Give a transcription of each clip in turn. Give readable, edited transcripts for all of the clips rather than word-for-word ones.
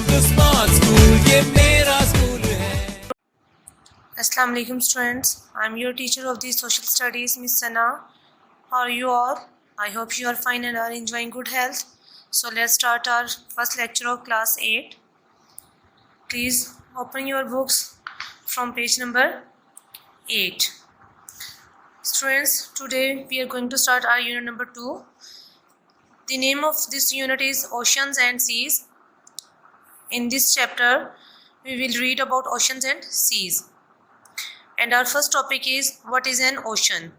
The smart school, ये मेरा school है। Assalamu alaikum students. I am your teacher of the social studies, Miss Sana. How are you all? I hope you are fine and are enjoying good health. So let's start our first lecture of class 8. Please open your books from page number 8. Students, today we are going to start our unit number 2. The name of this unit is Oceans and Seas. In this chapter, we will read about oceans and seas. And our first topic is, what is an ocean?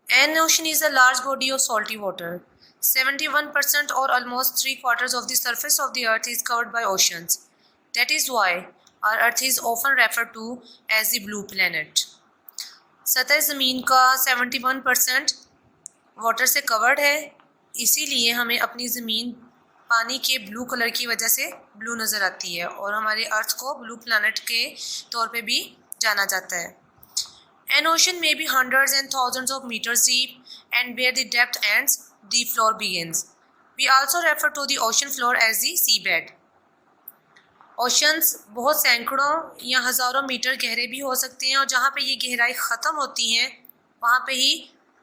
An ocean is a large body of salty water. 71% or almost 3/4 of the surface of the earth is covered by oceans. That is why our earth is often referred to as the blue planet. सतह ज़मीन का 71% water से covered है, इसीलिए हमें अपनी ज़मीन पानी के ब्लू कलर की वजह से ब्लू नज़र आती है और हमारे अर्थ को ब्लू प्लैनेट के तौर पे भी जाना जाता है. An ocean may be hundreds and thousands of meters deep, and where the depth ends, the floor begins. We also refer to the ocean floor as the seabed. Oceans बहुत सैकड़ों या हज़ारों मीटर गहरे भी हो सकते हैं और जहाँ पे ये गहराई ख़त्म होती है वहाँ पे ही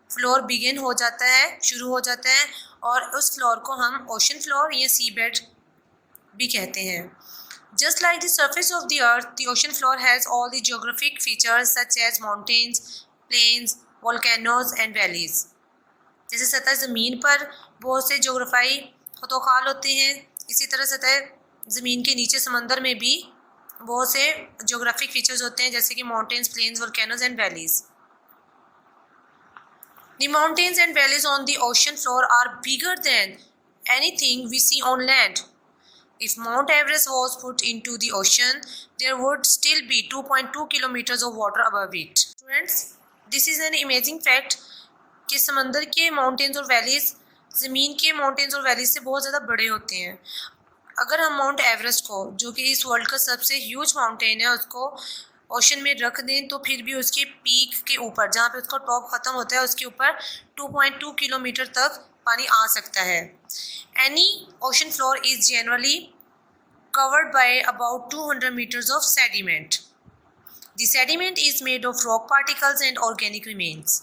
फ्लोर बिगिन हो जाता है, शुरू हो जाता है, और उस फ्लोर को हम ओशन फ्लोर या सी बेड भी कहते हैं. Just like the surface of the earth, the ocean floor has all the geographic features such as mountains, plains, volcanoes and valleys. जैसे सतह ज़मीन पर बहुत से जोग्राफाई खतोखाल होते हैं, इसी तरह सतह ज़मीन के नीचे समंदर में भी बहुत से जोग्राफिक फीचर्स होते हैं, जैसे कि mountains, plains, volcanoes and valleys. The mountains and valleys on the ocean floor are bigger than anything we see on land. If Mount Everest was put into the ocean, there would still be 2.2 kilometers of water above it. Students, this is an amazing fact कि समंदर के mountains और valleys ज़मीन के mountains और valleys से बहुत ज़्यादा बड़े होते हैं. अगर हम माउंट एवरेस्ट को, जो कि इस वर्ल्ड का सबसे ह्यूज माउंटेन है, उसको ओशन में रख दें तो फिर भी उसके पीक के ऊपर, जहाँ पे उसका टॉप ख़त्म होता है, उसके ऊपर 2.2 किलोमीटर तक पानी आ सकता है. Any ocean floor is generally covered by about 200 meters of sediment. The sediment is made of rock particles and organic remains.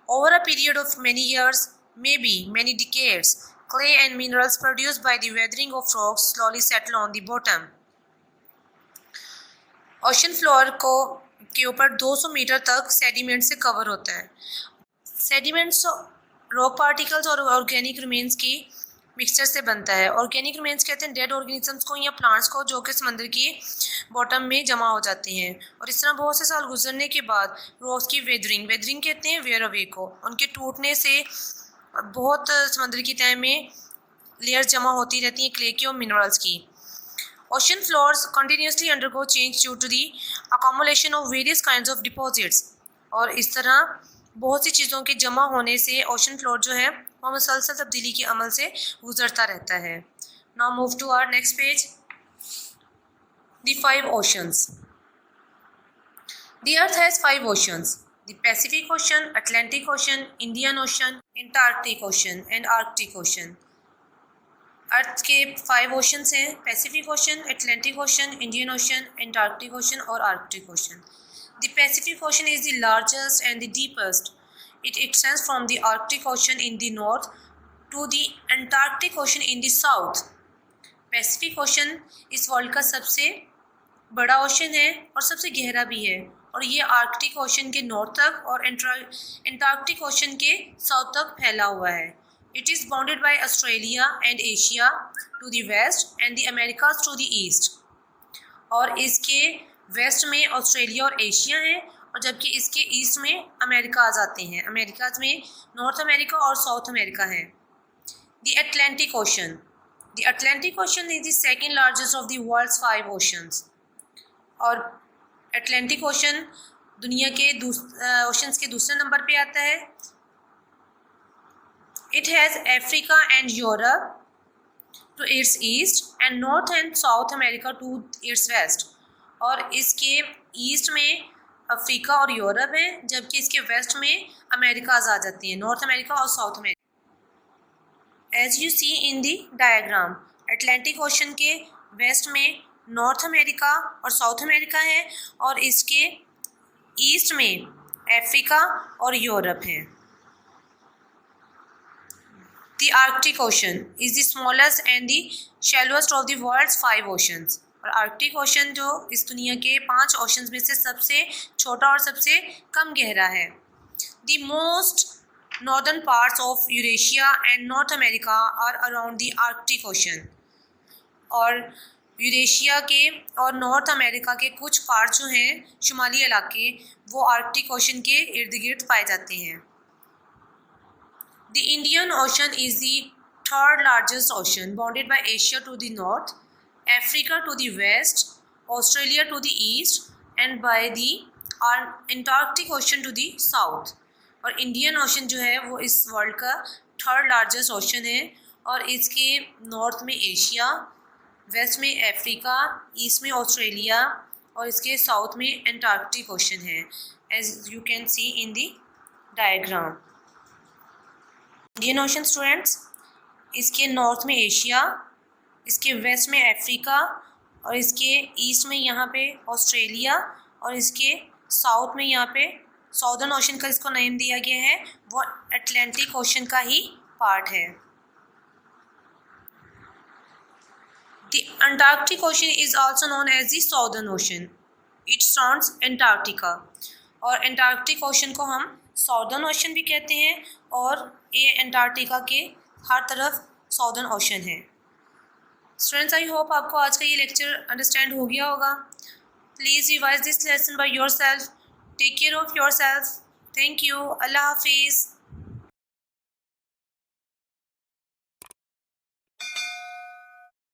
Over a period of many years, maybe many decades, clay and minerals produced by the weathering of rocks slowly settle on the bottom. Ocean floor को के ऊपर 200 metre तक sediment से cover होता है. Sediments rock particles और organic remains की mixture से बनता है. ऑर्गेनिक रिमेन्स कहते हैं डेड ऑर्गेनिजम्स को या प्लांट्स को जो कि समंदर की बॉटम में जमा हो जाते हैं, और इस तरह बहुत से साल गुजरने के बाद रॉक्स की वेदरिंग कहते हैं वेयर अवे को, उनके टूटने से बहुत समंदर की तह में लेयर्स जमा होती रहती हैं क्ले की और मिनरल्स की. Ocean floors continuously undergo change due to the accumulation of various kinds of deposits. और इस तरह बहुत सी चीज़ों के जमा होने से ओशन फ्लोर जो है वो मुसलसल तब्दीली के अमल से गुजरता रहता है. Now move to our next page. The 5 oceans. The earth has 5 oceans. The Pacific Ocean, Atlantic Ocean, Indian Ocean, Antarctic Ocean and Arctic Ocean. अर्थ के 5 ओशंस हैं: Pacific Ocean, Atlantic Ocean, Indian Ocean, Antarctic Ocean और Arctic Ocean. The Pacific Ocean is the largest and the deepest. It extends from the Arctic Ocean in the north to the Antarctic Ocean in the south. Pacific Ocean इस world का सबसे बड़ा ocean है और सबसे गहरा भी है, और ये आर्कटिक ओशन के नॉर्थ तक और एंटार्क्टिक ओशन के साउथ तक फैला हुआ है. It is bounded by Australia and Asia to the west and the Americas to the east. और इसके वेस्ट में ऑस्ट्रेलिया और एशिया है, और जबकि इसके ईस्ट में अमेरिकाज आते हैं. अमेरिकाज में नॉर्थ अमेरिका और साउथ अमेरिका है. The Atlantic Ocean. The Atlantic Ocean is the second largest of the world's 5 oceans. और अटलांटिक ओशन दुनिया के ओशंस के दूसरे नंबर पे आता है. It has Africa and Europe to its east and North and South America to its west. और इसके ईस्ट में अफ्रीका और यूरोप है, जबकि इसके वेस्ट में अमेरिकाज आ जाती हैं, नॉर्थ अमेरिका और South America. As you see in the diagram, Atlantic Ocean के वेस्ट में नॉर्थ अमेरिका और साउथ अमेरिका है और इसके ईस्ट में अफ्रीका और यूरोप है। The Arctic Ocean is the smallest and the shallowest of the world's 5 oceans. और आर्कटिक ओशन जो इस दुनिया के 5 ओशंस में से सबसे छोटा और सबसे कम गहरा है। The most northern parts of Eurasia and North America are around the Arctic Ocean. और यूरेशिया के और नॉर्थ अमेरिका के कुछ पार्ट जो हैं शुमाली इलाके वो आर्कटिक ओशन के इर्द गिर्द पाए जाते हैं। The Indian Ocean is the third largest ocean bounded by Asia to the north, Africa to the west, Australia to the east and by the Antarctic Ocean to the south. और Indian Ocean जो है वो इस world का third largest ocean है और इसके north में एशिया, वेस्ट में अफ्रीका, ईस्ट में ऑस्ट्रेलिया और इसके साउथ में अंटार्कटिक ओशन है, as you can see in the diagram. Indian Ocean students, इसके नॉर्थ में एशिया, इसके वेस्ट में अफ्रीका और इसके ईस्ट में यहाँ पे ऑस्ट्रेलिया और इसके साउथ में यहाँ पे साउदर्न ओशन का इसको नेम दिया गया है, वो अटलांटिक ओशन का ही पार्ट है। The Antarctic Ocean is also known as the Southern Ocean. It surrounds Antarctica. और एंटार्क्टिक ओशन को हम साउदर्न ओशन भी कहते हैं और ये एंटार्क्टिका के हर तरफ साउदर्न ओशन है। स्टूडेंट्स, आई होप आपको आज का ये लेक्चर अंडरस्टैंड हो गया होगा। Please revise this lesson by yourself. Take care of yourself. Thank you. अल्लाह हाफिज़।